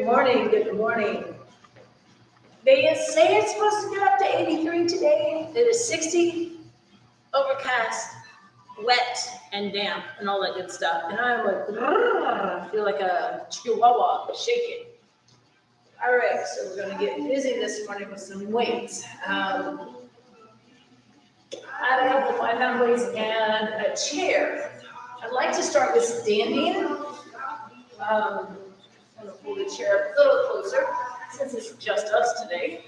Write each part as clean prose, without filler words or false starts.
morning, good morning. They say it's supposed to get up to 83 today. It is 60, overcast, wet, and damp, and all that good stuff. And I'm like, I feel like a chihuahua shaking. All right, so we're going to get busy this morning with some weights. I have a couple of 5-pound weights and a chair. I'd like to start with standing. I'm going to pull the chair a little closer since it's just us today.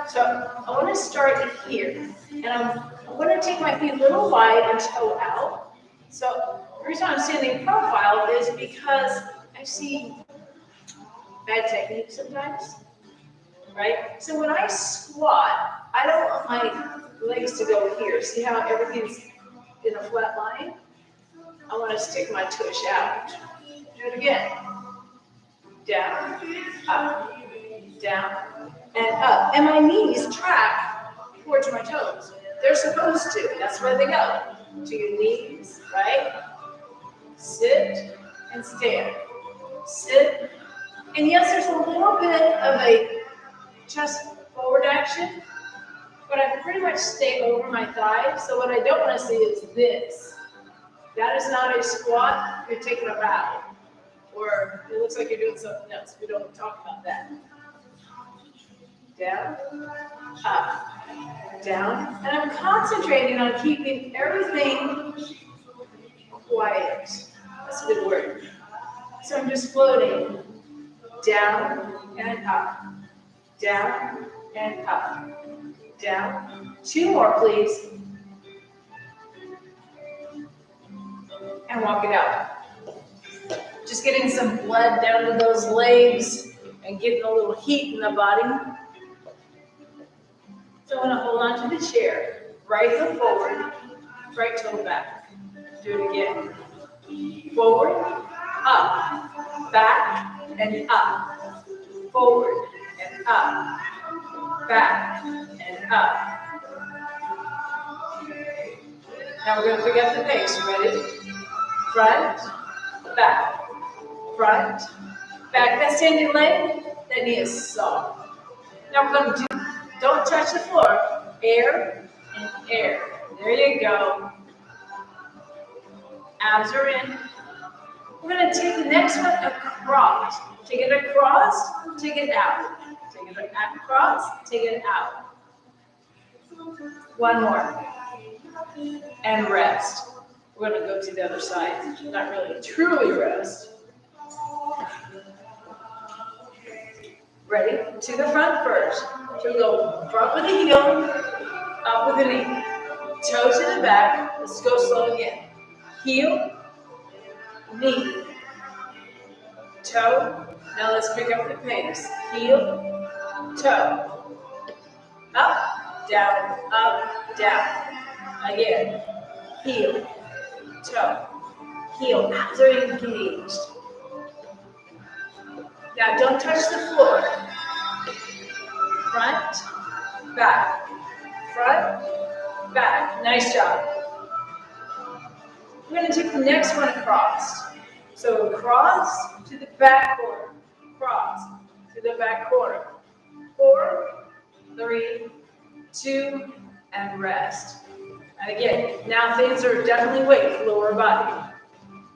So I want to start here, and I'm going to take my feet a little wide and toe out. So the reason I'm standing profile is because I see bad technique sometimes, right? So when I squat, I don't want my legs to go here. See how everything's in a flat line? I want to stick my tush out. Do it again. Down, up, down, and up. And my knees track towards my toes. They're supposed to. That's where they go. To your knees, right? Sit and stand. Sit. And yes, there's a little bit of a chest forward action, but I pretty much stay over my thighs. So what I don't want to see is this. That is not a squat. You're taking a bow. Or it looks like you're doing something else. We don't talk about that. Down, up, down. And I'm concentrating on keeping everything quiet. That's a good word. So I'm just floating down and up, down and up, down. 2 more, please. And walk it out. Just getting some blood down to those legs and getting a little heat in the body. So I'm going to hold on to the chair. Right heel forward, right toe back. Do it again. Forward, up, back, and up. Forward, and up, back, and up. Now we're going to pick up the pace. Ready? Front, back, front, back. That standing leg, that knee is soft. Now we're going to do, don't touch the floor. Air and air. There you go. Abs are in. We're going to take the next one across. Take it across, take it out. Take it across, take it out. One more. And rest. We're going to go to the other side. Not really truly rest. Ready? To the front first. So we go front with the heel, up with the knee. Toe to the back. Let's go slow again. Heel, knee, toe. Now let's pick up the pace. Heel, toe. Up, down, down. Again. Heel, toe. Heel. Abs are engaged. Now don't touch the floor. Front, back, front, back. Nice job. We're going to take the next one across. So across to the back corner. Cross to the back corner. 4, 3, 2, and rest. And again, now things are definitely weight, lower body.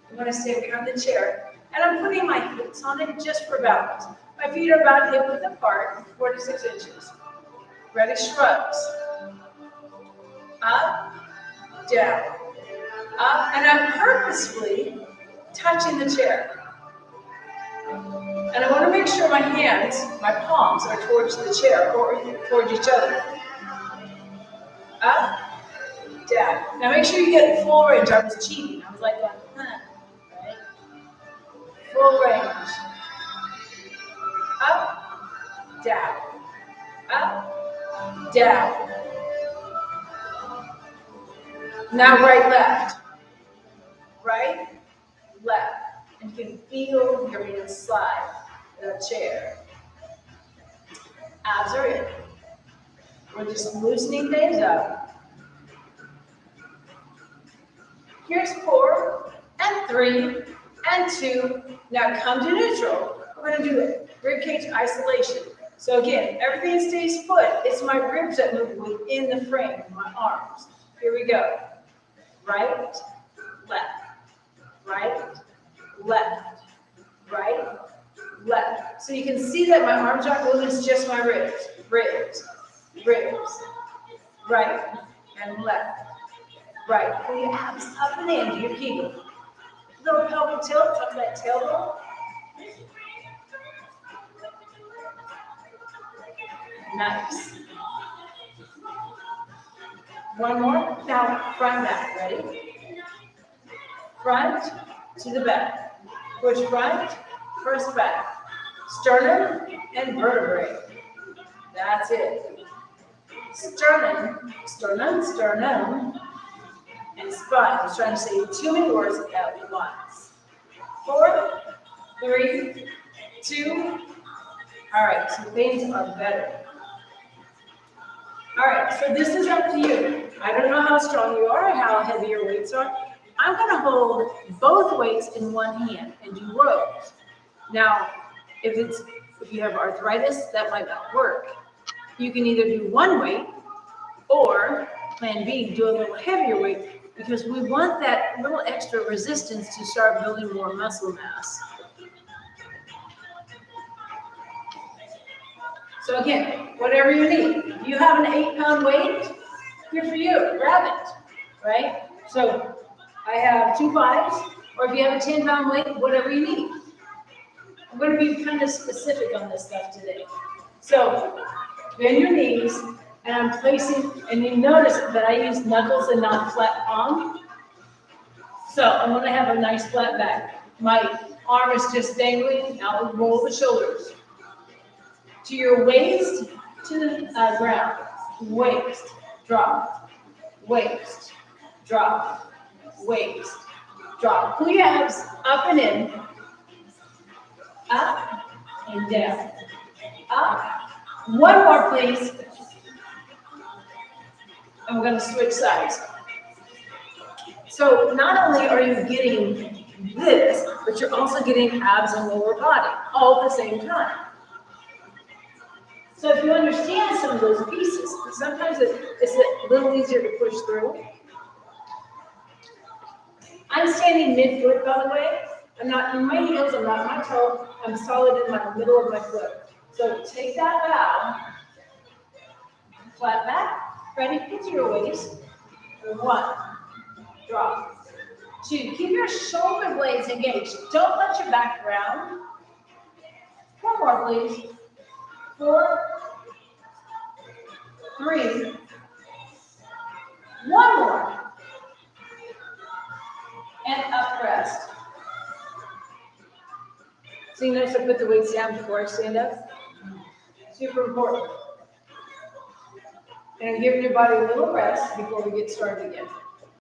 I'm going to stand behind the chair. And I'm putting my hips on it just for balance. My feet are about hip width apart, 4 to 6 inches. Ready, shrugs. Up, down, up, and I'm purposefully touching the chair. And I want to make sure my hands, my palms, are towards the chair or towards each other. Up, down. Now make sure you get full range. I was cheating. I was like, right? Full range. Up, down, up, down. Now right, left. Right, left. And you can feel your hands slide in the chair. Abs are in. We're just loosening things up. Here's 4 and 3 and 2. Now come to neutral. We're going to do rib cage isolation. So again, everything stays put. It's my ribs that move within the frame, my arms. Here we go. Right, left, right, left, right, left. So you can see that my arms aren't moving, it's just my ribs. Ribs, ribs, right and left, right. Pull your abs up and in, do your kegel. Little pelvic tilt, tuck that tailbone. Nice. One more. Now, front back. Ready? Front to the back. Push front, first back. Sternum and vertebrae. That's it. Sternum, sternum, sternum, and spine. I was trying to say too many words at once. 4, 3, 2. All right, so things are better. All right, so this is up to you. I don't know how strong you are or how heavy your weights are. I'm going to hold both weights in one hand and do rows. Now, if you have arthritis, that might not work. You can either do one weight or plan B, do a little heavier weight because we want that little extra resistance to start building more muscle mass. So again, whatever you need. If you have an 8-pound weight, good for you, grab it, right? So I have 2 5s, or if you have a 10-pound weight, whatever you need. I'm going to be kind of specific on this stuff today. So bend your knees, and I'm placing, and you notice that I use knuckles and not flat palm. So I'm going to have a nice flat back. My arm is just dangling, I'll roll the shoulders. To your waist, to the ground. Waist, drop, waist, drop, waist, drop. Pull your abs up and in, up and down, up. One more, please. And we're going to switch sides. So not only are you getting this, but you're also getting abs and lower body all at the same time. So if you understand some of those pieces, sometimes it's a little easier to push through. I'm standing mid-foot, by the way. I'm not in my heels, I'm not in my toe. I'm solid in the middle of my foot. So take that bow, flat back, ready, put your waist. 1, drop. 2, keep your shoulder blades engaged. Don't let your back round. 4 more, please. 4, 3, 1 more. And up rest. So you notice I put the weights down before I stand up? Super important. And I'm giving your body a little rest before we get started again.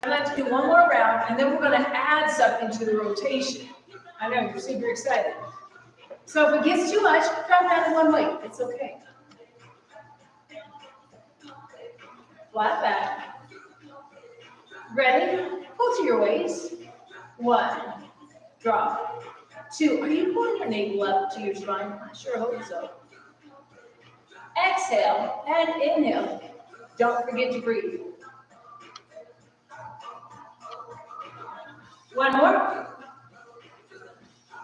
I'd like to do one more round, and then we're going to add something to the rotation. I know, you're super excited. So if it gets too much, drop down to one weight. It's okay. Flat back. Ready? Pull to your waist. 1, drop. 2, are you pulling your navel up to your spine? I sure hope so. Exhale and inhale. Don't forget to breathe. 1 more.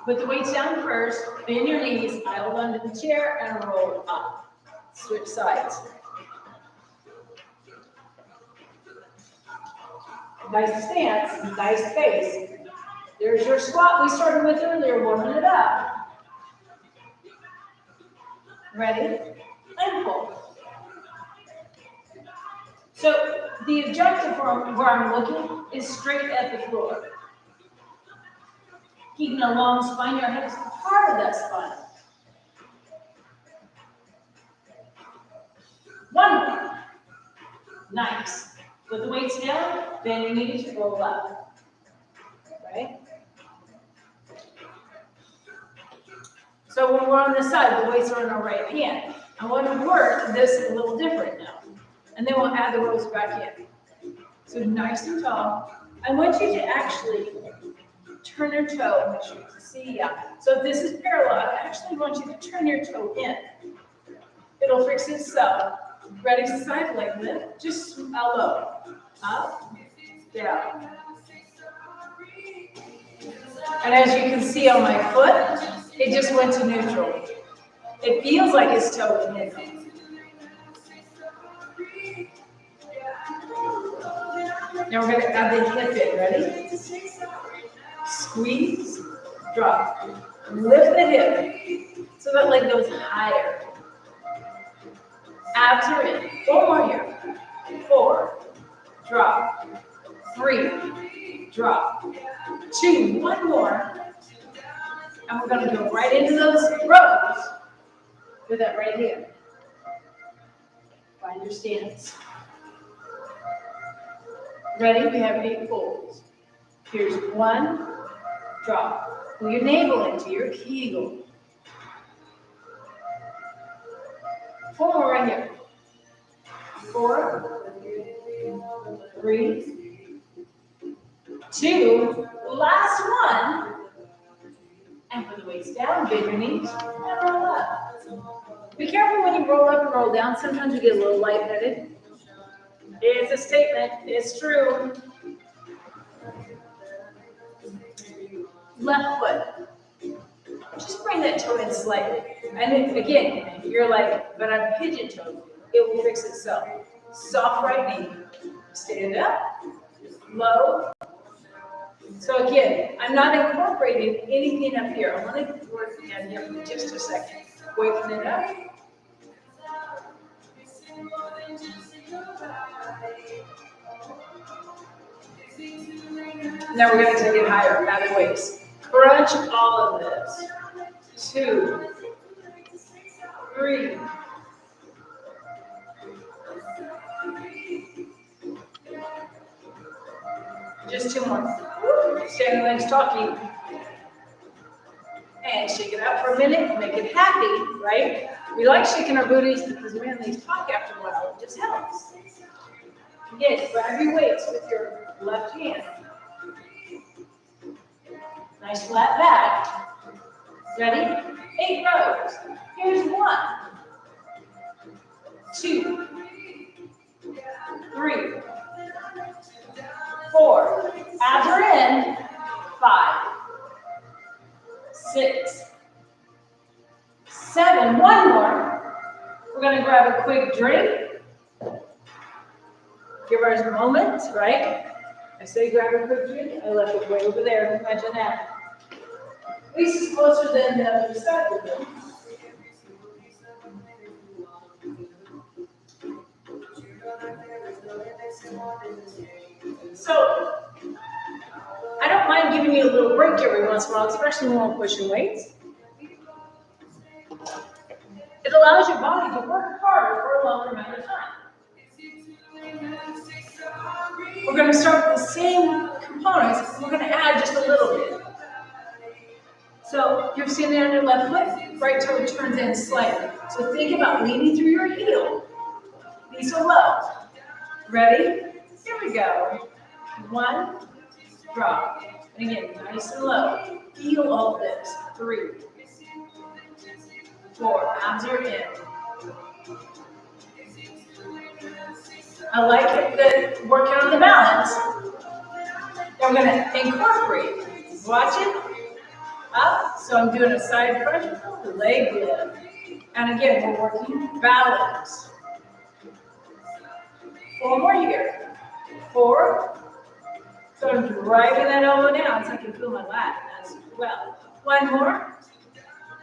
Put the weights down first, bend your knees, idle under the chair, and roll up. Switch sides. Nice stance, nice face. There's your squat we started with earlier, warming it up. Ready? And pull. So the objective from where I'm looking is straight at the floor. Keeping a long spine, your head is part of that spine. 1 more. Nice. Put the weights down, bend your knees, roll up. Right? So when we're on this side, the weights are in our right hand. I want to work this a little different now. And then we'll add the rows back in. So nice and tall. I want you to actually turn your toe. Make sure you can see, yeah. So if this is parallel, I actually want you to turn your toe in. It'll fix itself. Ready, side leg lift. Just elbow. Up, down. And as you can see on my foot, it just went to neutral. It feels like it's toe to neutral. Now we're going to add the hip in. Ready? Squeeze, drop. Lift the hip so that leg goes higher. Abs are in. 4 more here. 4, drop. 3, drop. 2, 1 more. And we're going to go right into those rows with that right here. Find your stance. Ready? We have 8 folds. Here's 1, drop. Pull your navel into your kegel. 4 more right here. 4, 3, 2, last one. And put the weights down, bend your knees, and roll up. Be careful when you roll up and roll down. Sometimes you get a little lightheaded. It's a statement. It's true. Left foot. Just bring that toe in slightly. And then, again, you're like, but I'm pigeon-toed. It will fix itself. Soft right knee. Stand up. Low. So again, I'm not incorporating anything up here. I want to work down here for just a second. Waking it up. Now we're going to take it higher, out of the waist. Crunch all of this. 2, 3. Just 2 more. Standing legs talking. And shake it out for a minute. Make it happy, right? We like shaking our booties because man, they talk after a while. It just helps. Again, grab your weights with your left hand. Nice flat back. Ready? 8 rows. Here's 1, 2, 3, 4. Abs are in. 5, 6, 7. 1 more. We're going to grab a quick drink. Give ours a moment, right? I say grab a quick drink. I left it way over there. Imagine that. At least it's closer than the other side of the room. So, I don't mind giving you a little break every once in a while, especially when we're pushing weights. It allows your body to work harder for a longer amount of time. We're going to start with the same components. We're going to add just a little bit. So you're standing on your left foot, right toe turns in slightly. So think about leaning through your heel. Knees are low. Ready? Here we go. 1, drop. And again, nice and low. Feel all of this. 3, 4. Abs are in. I like it that working on the balance. Now I'm going to incorporate. Watch it. Up. So I'm doing a side crunch, leg lift. And again, we're working balance. 4 more here. 4. So I'm driving that elbow down so I can feel my lat as well. 1 more.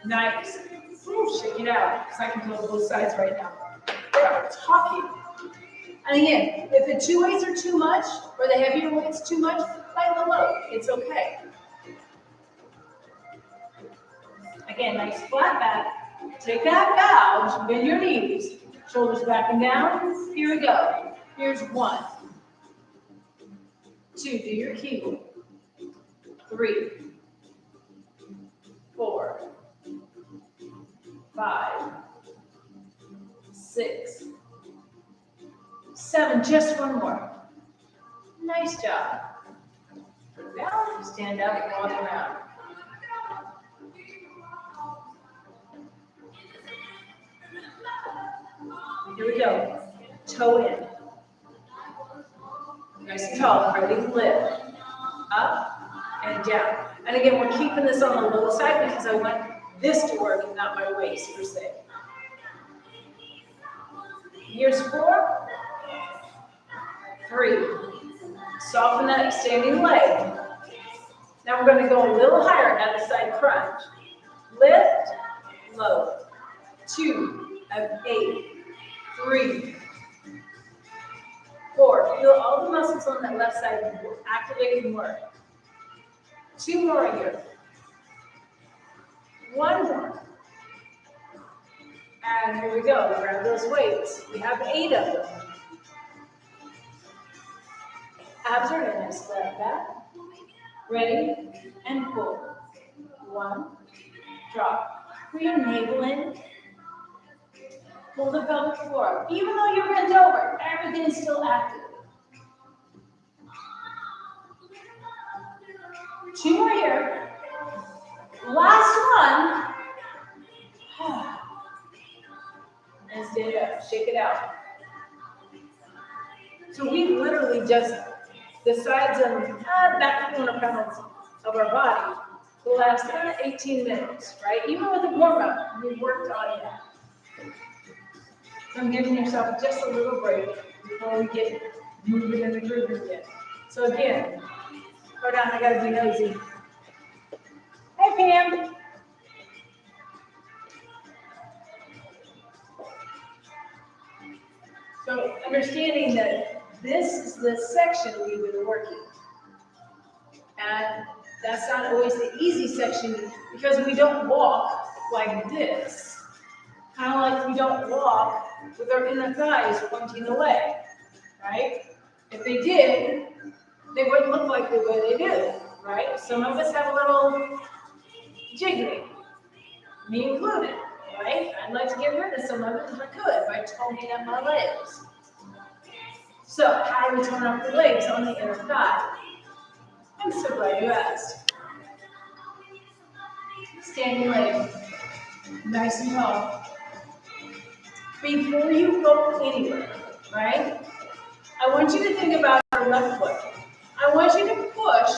Nice. Ooh, shake it out because I can feel both sides right now. We are talking. And again, if the 2 weights are too much or the heavier weights too much, lighten the load. It's okay. Again, nice flat back. Take that bow, bend your knees. Shoulders back and down. Here we go. Here's 1, 2, do your kegel. 3, 4, 5, 6, 7. Just 1 more. Nice job. Stand up, walk around. Here we go. Toe in. Nice and tall. Ready to lift. Up and down. And again, we're keeping this on the low side because I want this to work and not my waist per se. Here's 4, 3. Soften that standing leg. Now we're going to go a little higher at the side crunch. Lift, low. 2 of 8. 3, 4. Feel all the muscles on that left side activate and work. 2 more here. 1 more. And here we go. Grab those weights. We have 8 of them. Abs are in. Step back. Ready and pull. 1. Drop. Bring your navel in. Pull the pelvic floor up. Even though you're bent over, everything is still active. 2 more here. Last one. And stand up. Shake it out. So we literally just, the sides and back 400 pounds of our body will last 18 minutes, right? Even with a warm-up, we worked on that. So I'm giving yourself just a little break before we get moving in the groove again. So again, go down, I gotta be nosy. Hey Pam. So understanding that this is the section we've been working. And that's not always the easy section because we don't walk like this. Kind of like we don't walk with our inner thighs pointing away, right? If they did, they wouldn't look like the way they do, right? Some of us have a little jiggling, me included, right? I'd like to get rid of some of it if I could by toning up my legs. So how do we tone up the legs on the inner thigh? I'm so glad you asked. Standing leg, nice and tall. Before you go anywhere, right? I want you to think about your left foot. I want you to push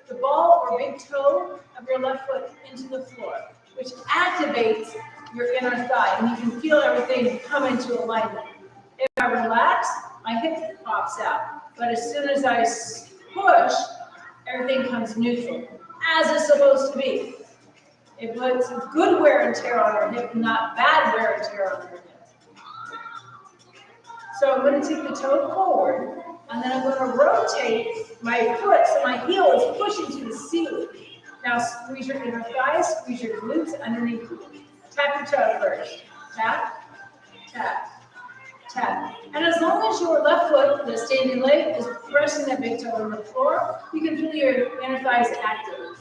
the ball or big toe of your left foot into the floor, which activates your inner thigh, and you can feel everything come into alignment. If I relax, my hip pops out, but as soon as I push, everything comes neutral, as it's supposed to be. It puts good wear and tear on our hip, not bad wear and tear on our hip. So I'm going to take the toe forward, and then I'm going to rotate my foot so my heel is pushing to the ceiling. Now squeeze your inner thighs, squeeze your glutes underneath you. Tap your toe first. Tap, tap, tap. And as long as your left foot, the standing leg, is pressing that big toe on the floor, you can feel your inner thighs active.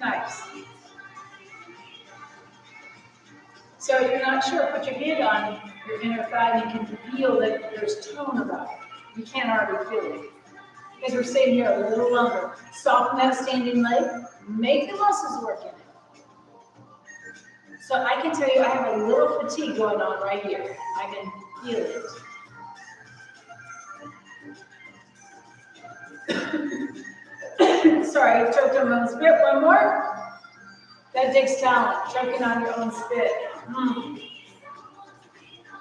Nice. So if you're not sure, put your hand on your inner thigh and you can feel that there's tone about it. You can't already feel it. As we're saying here, a little longer. Soften that standing leg. Make the muscles work in it. So I can tell you I have a little fatigue going on right here. I can feel it. Sorry, I choked on my own spit. One more. That takes talent, choking on your own spit.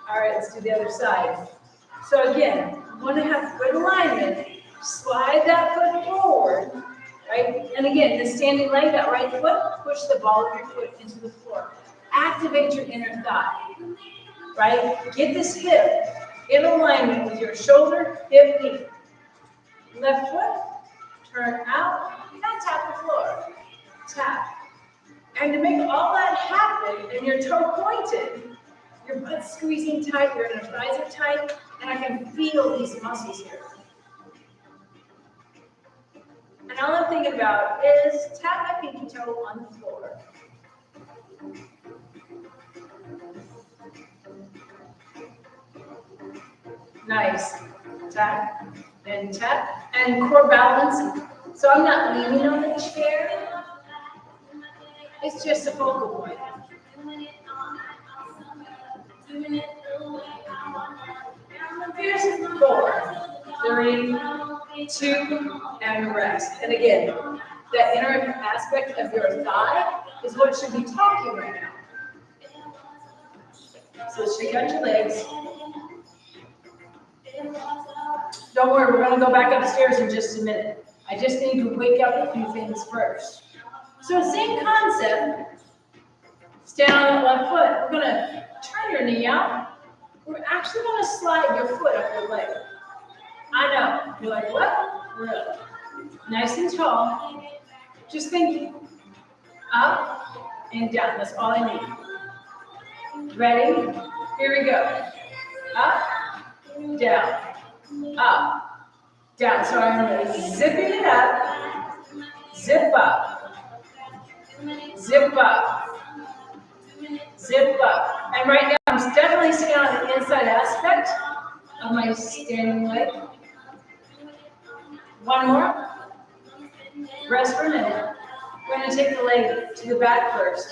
All right, let's do the other side. So again, you want to have good alignment. Slide that foot forward, right? And again, the standing leg, that right foot, push the ball of your foot into the floor. Activate your inner thigh, right? Get this hip in alignment with your shoulder, hip, knee. Left foot, turn out, and tap the floor. Tap. And to make all that happen, and your toe pointed, your butt's squeezing tight, your inner thighs are tight, and I can feel these muscles here. And all I'm thinking about is tap my pinky toe on the floor. Nice. Tap and tap. And core balance. So I'm not leaning on the chair. It's just a focal point. Here's 4, 3, 2, and rest. And again, that inner aspect of your thigh is what should be talking right now. So shake out your legs. Don't worry, we're going to go back upstairs in just a minute. I just need to wake up a few things first. So same concept. Stand on that left foot. We're going to turn your knee out. We're actually going to slide your foot up your leg. I know. You're like, what? Really? Nice and tall. Just think up and down. That's all I need. Ready? Here we go. Up, down, up, down. So I'm zipping it up, zip up, zip up, zip up. And right now I'm definitely staying on the inside aspect of my standing leg. One more. Rest for a minute. We're going to take the leg to the back first.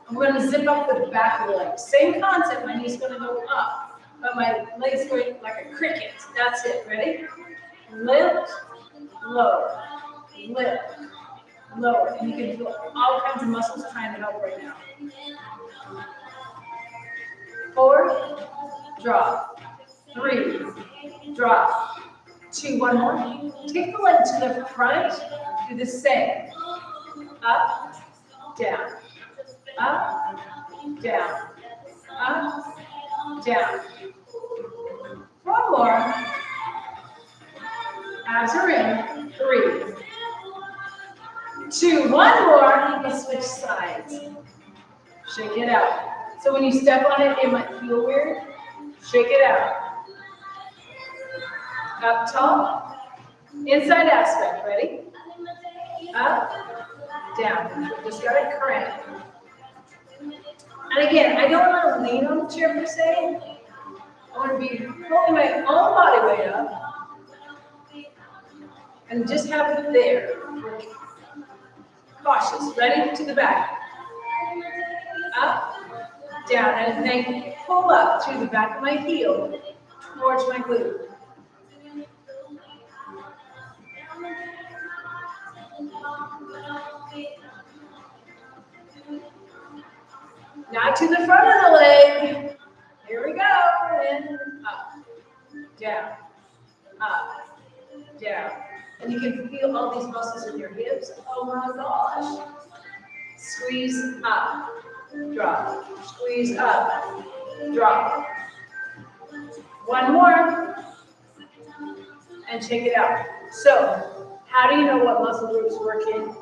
I'm going to zip up the back of the leg. Same concept. My knee's going to go up, but my leg's going like a cricket. That's it. Ready? Lift, lower, lift, lower. And you can feel all kinds of muscles trying to help right now. 4, drop. 3, drop. 2, one more. Take the leg to the front. Do the same. Up, down, up, down, up, down. One more. Abs are in. 3, 2, one more. Let's switch sides. Shake it out. So when you step on it, it might feel weird. Shake it out. Up tall. Inside aspect. Ready? Up, down. Just got to crank. And again, I don't want to lean on the chair per se. I want to be holding my own body weight up and just have it there. Cautious. Ready? To the back. Up, down, and then pull up through the back of my heel towards my glute. Now to the front of the leg. Here we go. And up, down, up, down. And you can feel all these muscles in your hips. Oh my gosh. Squeeze up, drop. Squeeze up, drop. One more. And check it out. So, how do you know what muscle groups work in?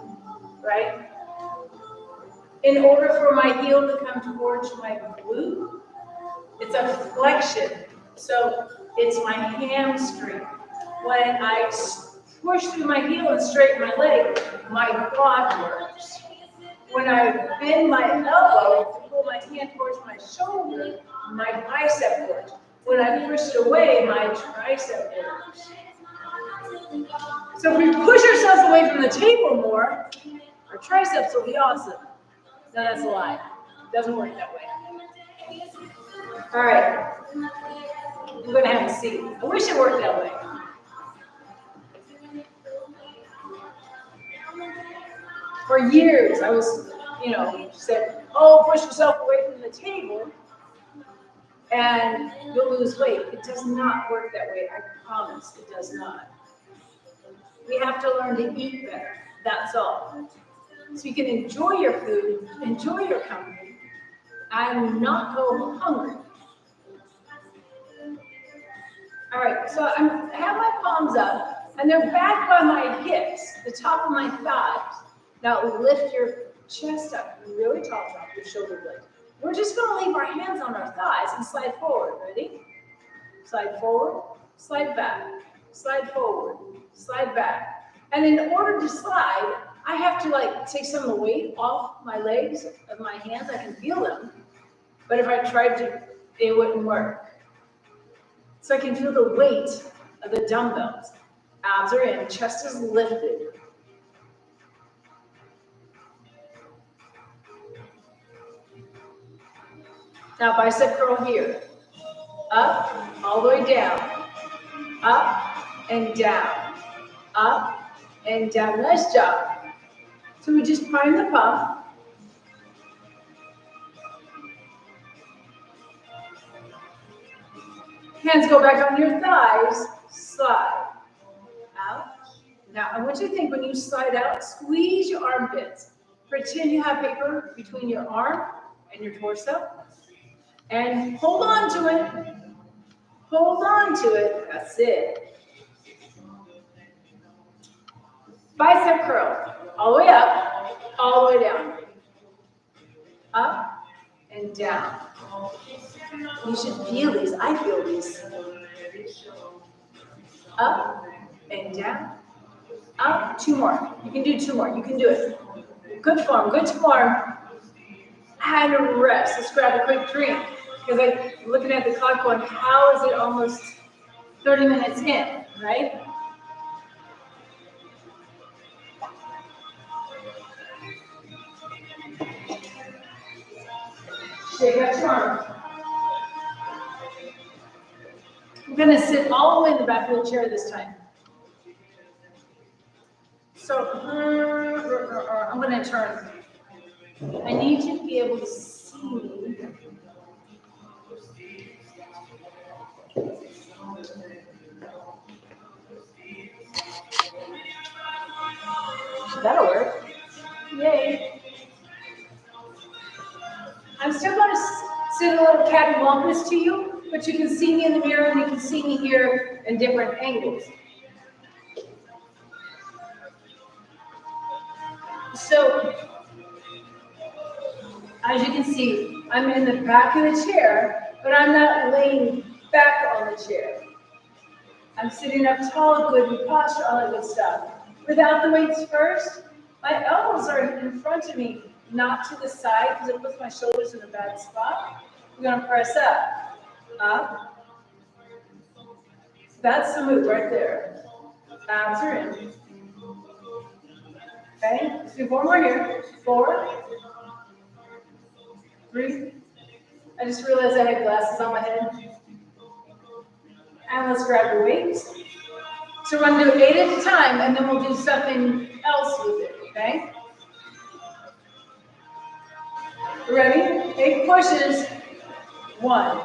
Right? In order for my heel to come towards my glute, it's a flexion. So it's my hamstring. When I push through my heel and straighten my leg, my quad works. When I bend my elbow to pull my hand towards my shoulder, my bicep works. When I push it away, my tricep works. So if we push ourselves away from the table more, our triceps will be awesome. No, that's a lie. It doesn't work that way. All right. I'm going to have a seat. I wish it worked that way. For years, I was, said, oh, push yourself away from the table and you'll lose weight. It does not work that way. I promise it does not. We have to learn to eat better. That's all. So you can enjoy your food, enjoy your company, and not go hungry. All right, so I have my palms up, and they're back by my hips, the top of my thighs. Now lift your chest up, really tall, drop your shoulder blades. We're just going to leave our hands on our thighs and slide forward. Ready? Slide forward, slide back, slide forward, slide back. And in order to slide, I have to take some of the weight off my legs, of my hands. I can feel them. But if I tried to, it wouldn't work. So I can feel the weight of the dumbbells. Abs are in, chest is lifted. Now bicep curl here. Up, all the way down. Up and down. Up and down. Nice job. So we just prime the pump. Hands go back on your thighs. Slide. Out. Now I want you to think when you slide out, squeeze your armpits. Pretend you have paper between your arm and your torso. And hold on to it. Hold on to it. That's it. Bicep curl. All the way up, all the way down. Up and down. You should feel these. I feel these. Up and down. Up. 2 more. You can do 2 more. You can do it. Good form. Good form. And rest. Let's grab a quick drink. Because I'm looking at the clock going, how is it almost 30 minutes in, right? Shake that your arm. I'm going to sit all the way in the back of the chair this time. So, I'm going to turn. I need you to be able to see me. That'll work. Yay. I'm still going to sit a little cattywampus to you, but you can see me in the mirror and you can see me here in different angles. So, as you can see, I'm in the back of the chair, but I'm not laying back on the chair. I'm sitting up tall, good posture, all that good stuff. Without the weights first, my elbows are in front of me, not to the side, because it puts my shoulders in a bad spot. We're going to press up, up. That's the move right there. Abs are in. Okay, let's do 4 more here. 4, 3. I just realized I had glasses on my head. And let's grab the weights. So we're going to do 8 at a time, and then we'll do something else with it, okay? Ready? 8 pushes. 1,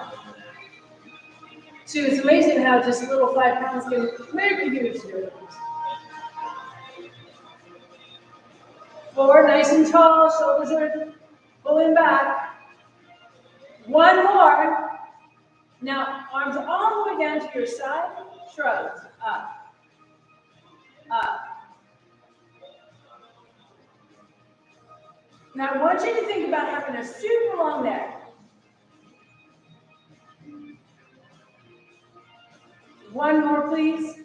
2. It's amazing how just little 5 pounds can make a huge difference. 4, nice and tall, shoulders are pulling back. 1 more. Now, arms all the way down to your side, shrugs, up, up. Now, I want you to think about having a super long neck. 1 more, please.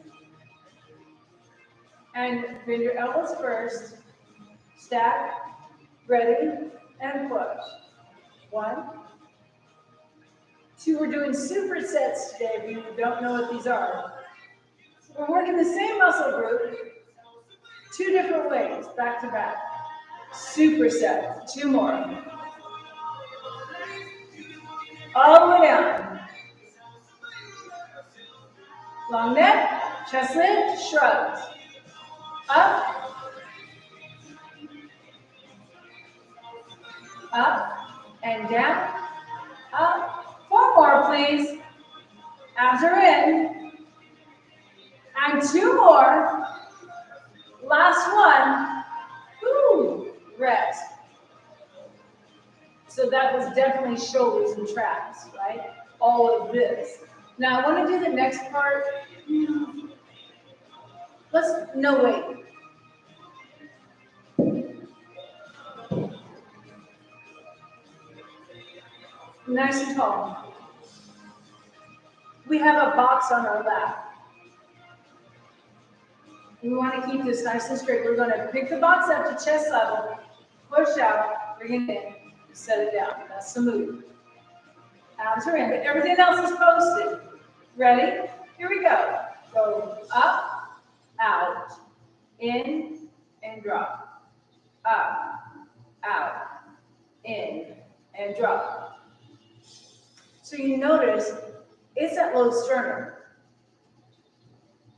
And bend your elbows first. Stack, ready, and push. 1, 2, we're doing supersets today if you don't know what these are. We're working the same muscle group, 2 different ways, back to back. Superset, 2 more. All the way down. Long neck, chest lift, shrugs. Up. Up and down. Up. 4 more, please. Abs are in. And 2 more. Last one. Woo. Rest. So that was definitely shoulders and traps, right? All of this. Now I want to do the next part. No, wait. Nice and tall. We have a box on our lap. We want to keep this nice and straight. We're going to pick the box up to chest level, push out, bring it in, set it down. That's the move. Abs are in, but everything else is posted. Ready? Here we go. Go up, out, in, and drop. Up, out, in, and drop. So you notice it's that low sternum.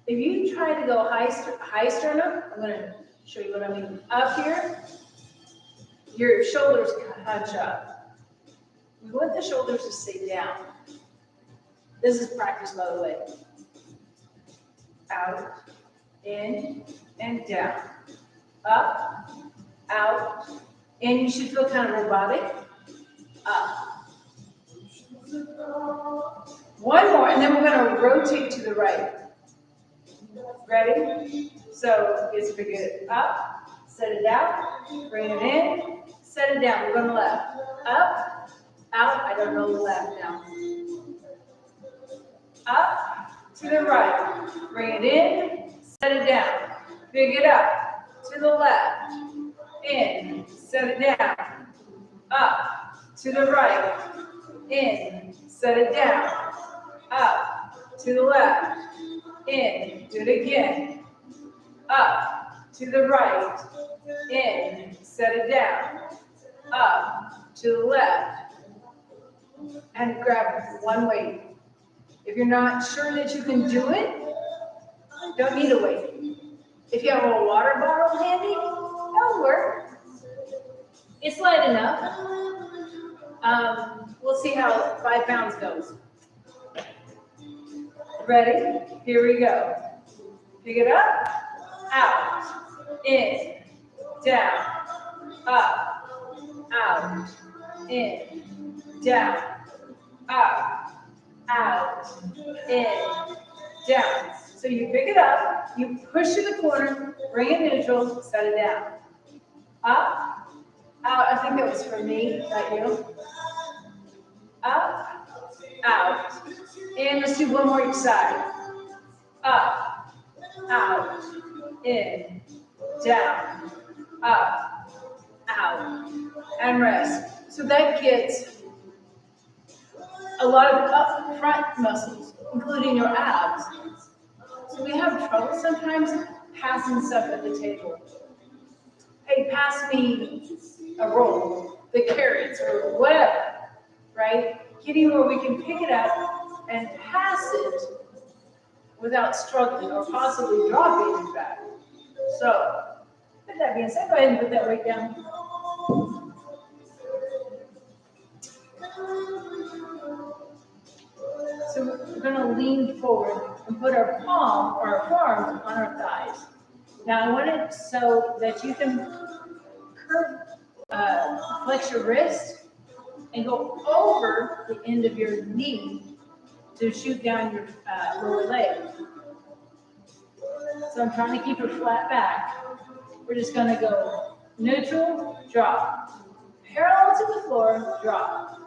If you try to go high sternum, I'm going to show you what I mean. Up here, your shoulders hunch up. We want the shoulders to stay down. This is practice, by the way. Out, in, and down. Up, out, and you should feel kind of robotic. Up. One more, and then we're going to rotate to the right. Ready? So it's bring it up, set it down, bring it in, set it down. We're going to left. Up, out. I don't know the left now. Up to the right. Bring it in, set it down. Big it up to the left. In, set it down. Up to the right. In, set it down. Up to the left. In, do it again. Up to the right. In, set it down. Up to the left. And grab one weight. If you're not sure that you can do it, don't need a weight. If you have a water bottle handy, that'll work. It's light enough. We'll see how 5 pounds goes. Ready? Here we go. Pick it up, out, in, down, up, out, in, down, up, out, in, down. So you pick it up, you push to the corner, bring it neutral, set it down. Up, out. I think that was for me, not you. Up, out. And let's do one more each side. Up, out, in, down, up, out, and rest. So that gets a lot of up front muscles, including your abs. So we have trouble sometimes passing stuff at the table. Hey, pass me a roll, the carrots, or whatever, right? Getting where we can pick it up and pass it without struggling or possibly dropping it back. So, with that being said, go ahead and put that weight down. So we're going to lean forward and put our palm or our forearms on our thighs. Now I want it so that you can flex your wrist and go over the end of your knee to shoot down your lower leg. So I'm trying to keep it flat back. We're just going to go neutral, drop. Parallel to the floor, drop.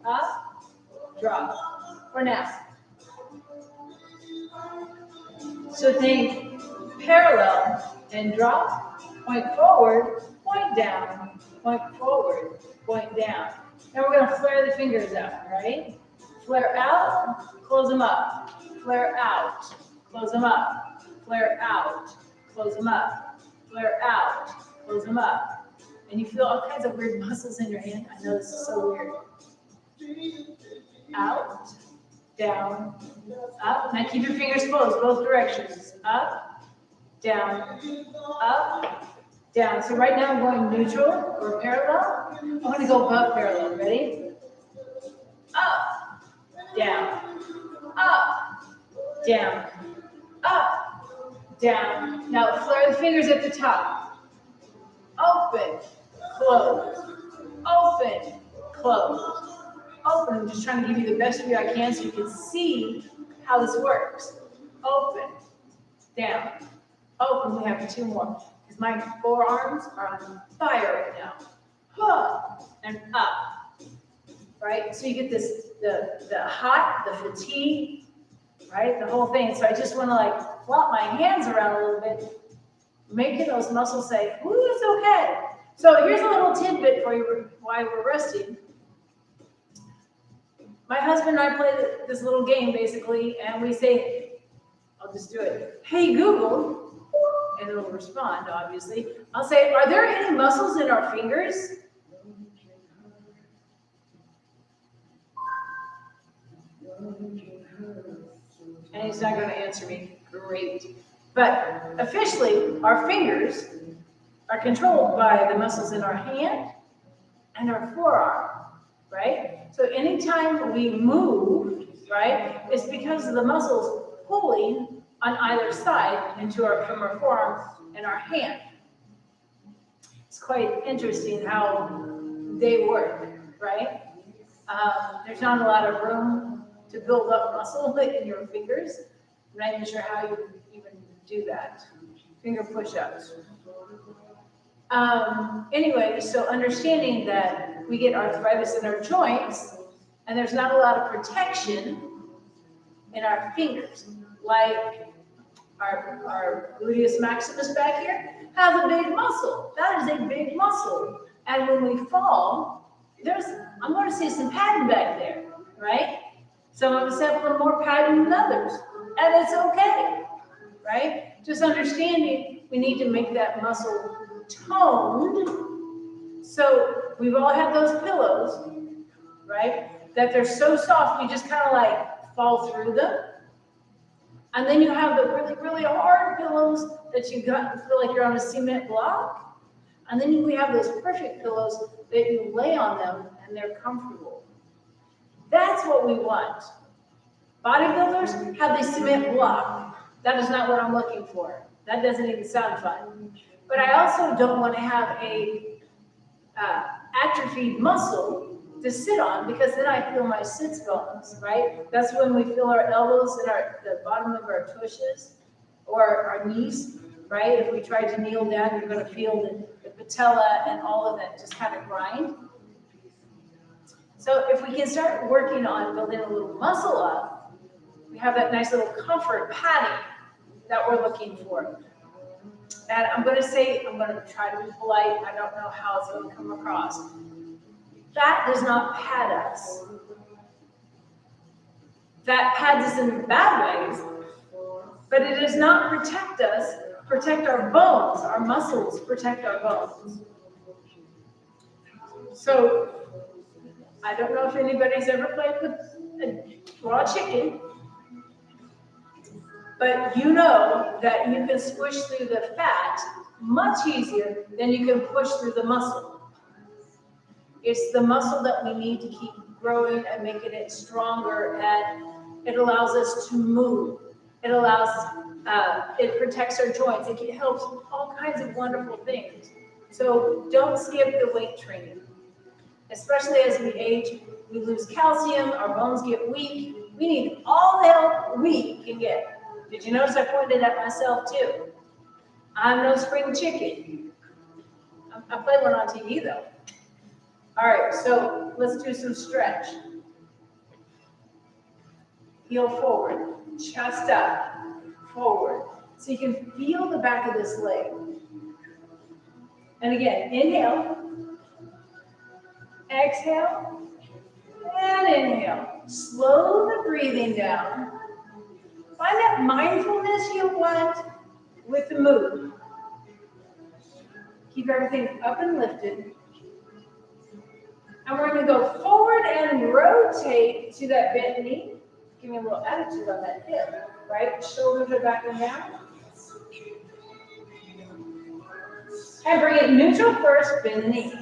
Up, drop. For now. So think parallel and drop, point forward, point down, point forward, point down. Now we're going to flare the fingers out, right? Flare out, close them up. Flare out, close them up. Flare out, close them up. Flare out, close them up. And you feel all kinds of weird muscles in your hand. I know this is so weird. Out, down, up. Now keep your fingers closed, both directions. Up, down, up, down. So right now I'm going neutral or parallel. I'm going to go above parallel. Ready? Up, down, up, down, up, down. Now flare the fingers at the top. Open, close, open, close. Open. I'm just trying to give you the best view I can so you can see how this works. Open, down, open. We have 2 more because my forearms are on fire right now. Huh, and up, right? So you get this, the hot, the fatigue, right? The whole thing. So I just want to like flop my hands around a little bit, making those muscles say, ooh, it's okay. So here's a little tidbit for you while we're resting. My husband and I play this little game basically, and we say, I'll just do it. Hey, Google, and it'll respond, obviously. I'll say, are there any muscles in our fingers? And he's not going to answer me. Great. But officially, our fingers are controlled by the muscles in our hand and our forearm, right? So anytime we move, right, it's because of the muscles pulling on either side from our forearm and our hand. It's quite interesting how they work, right? There's not a lot of room to build up muscle in your fingers. I'm not even sure how you even do that. Finger push-ups. Anyway, so understanding that we get arthritis in our joints, and there's not a lot of protection in our fingers, like our gluteus maximus back here has a big muscle. That is a big muscle. And when we fall, I'm going to see some padding back there, right? Some of us have a little more padding than others, and it's okay, right? Just understanding we need to make that muscle toned. So we've all had those pillows, right? That they're so soft, you just kind of like fall through them. And then you have the really, really hard pillows that you feel like you're on a cement block. And then we have those perfect pillows that you lay on them and they're comfortable. That's what we want. Bodybuilders have the cement block. That is not what I'm looking for. That doesn't even sound fun. But I also don't want to have a atrophied muscle to sit on, because then I feel my sits bones, right? That's when we feel our elbows and the bottom of our tushes or our knees, right? If we try to kneel down, you're going to feel the patella and all of that just kind of grind. So if we can start working on building a little muscle up, we have that nice little comfort padding that we're looking for. And I'm going to try to be polite. I don't know how it's going to come across. That does not pad us. That pads us in bad ways, but it does not protect us, protect our bones, our muscles protect our bones. So, I don't know if anybody's ever played with a raw chicken, but you know that you can squish through the fat much easier than you can push through the muscle. It's the muscle that we need to keep growing and making it stronger, and it allows us to move. It protects our joints. It helps all kinds of wonderful things. So don't skip the weight training. Especially as we age, we lose calcium, our bones get weak. We need all the help we can get. Did you notice I pointed at myself too? I'm no spring chicken. I play one on TV though. All right, so let's do some stretch. Heel forward, chest up, forward. So you can feel the back of this leg. And again, inhale, exhale, and inhale. Slow the breathing down. Find that mindfulness you want with the move. Keep everything up and lifted. And we're going to go forward and rotate to that bent knee. Give me a little attitude on that hip, right? Shoulders are back and down. And bring it neutral first, bend the knee.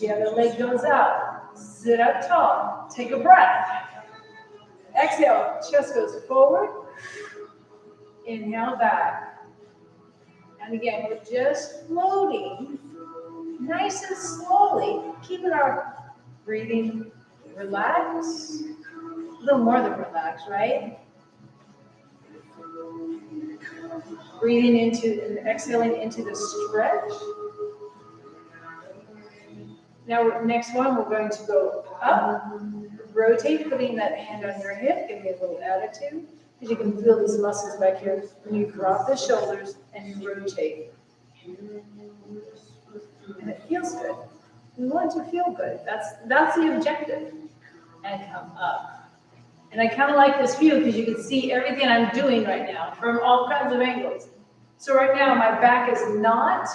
The other leg goes out. Sit up tall. Take a breath. Exhale, chest goes forward. Inhale back. And again, we're just floating nice and slowly, keeping our breathing relaxed, a little more than relaxed, right? Breathing into and exhaling into the stretch. Now, next one, we're going to go up, rotate, putting that hand on your hip, give me a little attitude, because you can feel these muscles back here when you drop the shoulders and you rotate. And it feels good. We want to feel good. That's the objective. and come up. And I kind of like this view because you can see everything I'm doing right now from all kinds of angles. So right now my back is not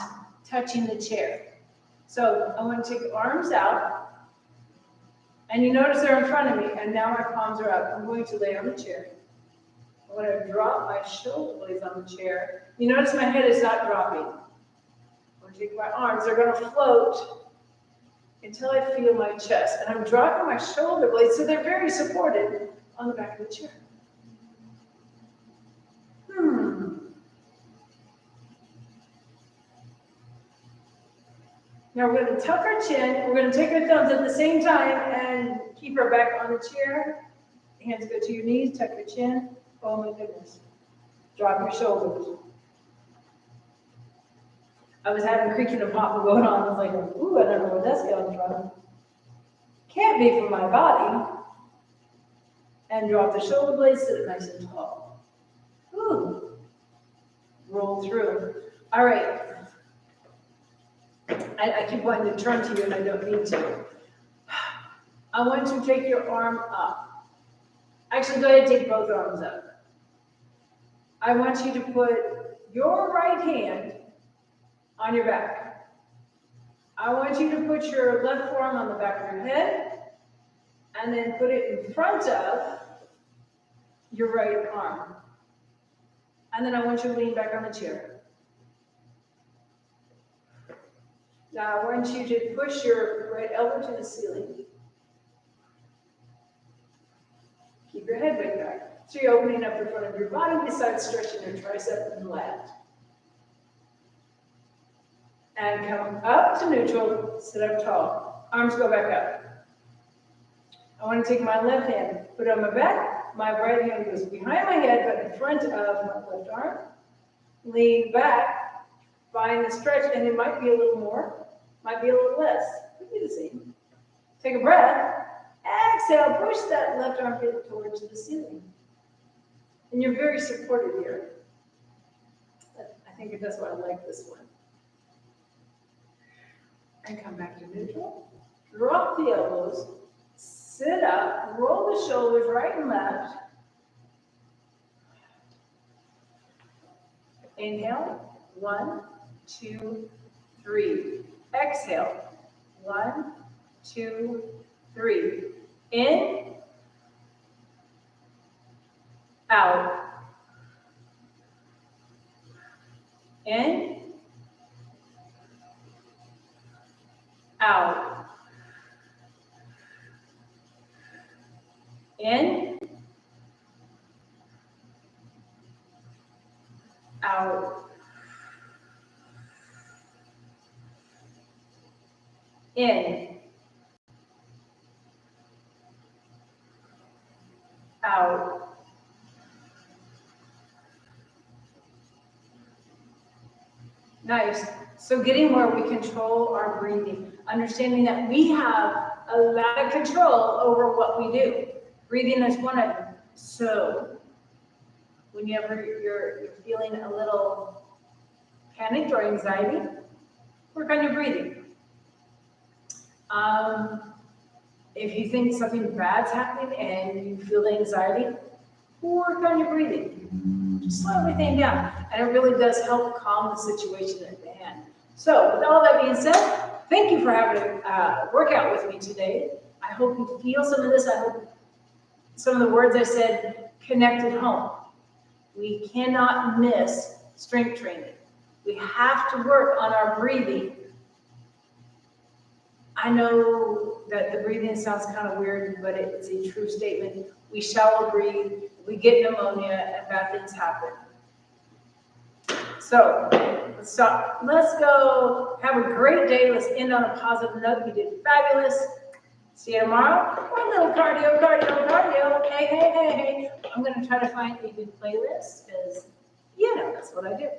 touching the chair. So I want to take the arms out, and you notice they're in front of me, and now my palms are up. I'm going to lay on the chair. I'm going to drop my shoulder blades on the chair. You notice my head is not dropping. I'm going to take my arms, they're going to float until I feel my chest. And I'm dropping my shoulder blades so they're very supported on the back of the chair. Now we're going to tuck our chin. We're going to take our thumbs at the same time and keep our back on the chair. Hands go to your knees, tuck your chin. Oh my goodness. Drop your shoulders. I was having creaking and popping going on. I was like, ooh, I don't know where that's coming from. Can't be from my body. And drop the shoulder blades, sit nice and tall. Ooh. Roll through. All right. I keep wanting to turn to you and I don't need to. I want you to take your arm up. Actually, go ahead and take both arms up. I want you to put your right hand on your back. I want you to put your left forearm on the back of your head and then put it in front of your right arm. And then I want you to lean back on the chair. Now I want you to push your right elbow to the ceiling. Keep your head way back. So you're opening up the front of your body besides stretching your tricep and lat. And come up to neutral, sit up tall. Arms go back up. I want to take my left hand, put it on my back. My right hand goes behind my head, but in front of my left arm. Lean back, find the stretch, and it might be a little more, might be a little less. Could be the same. Take a breath. Exhale, push that left armpit towards the ceiling. And you're very supported here. I think that's why I like this one. And come back to neutral. Drop the elbows. Sit up. Roll the shoulders right and left. Inhale. 1, 2, 3. Exhale. 1, 2, 3. In. Out. In. Out. In. Out. In. Out. Nice. So getting where we control our breathing, understanding that we have a lot of control over what we do. Breathing is one of them. So whenever you're feeling a little panicked or anxiety, work on your breathing. If you think something bad's happening and you feel the anxiety, work on your breathing. Just slow everything down. And it really does help calm the situation at hand. So with all that being said, thank you for having a workout with me today. I hope you feel some of this. I hope some of the words I said connected home. We cannot miss strength training. We have to work on our breathing. I know that the breathing sounds kind of weird, but it's a true statement. We shallow breathe, we get pneumonia, and bad things happen. So let's stop. Let's go have a great day. Let's end on a positive note. You did fabulous. See you tomorrow. One little cardio. Hey. I'm going to try to find a good playlist because, that's what I do.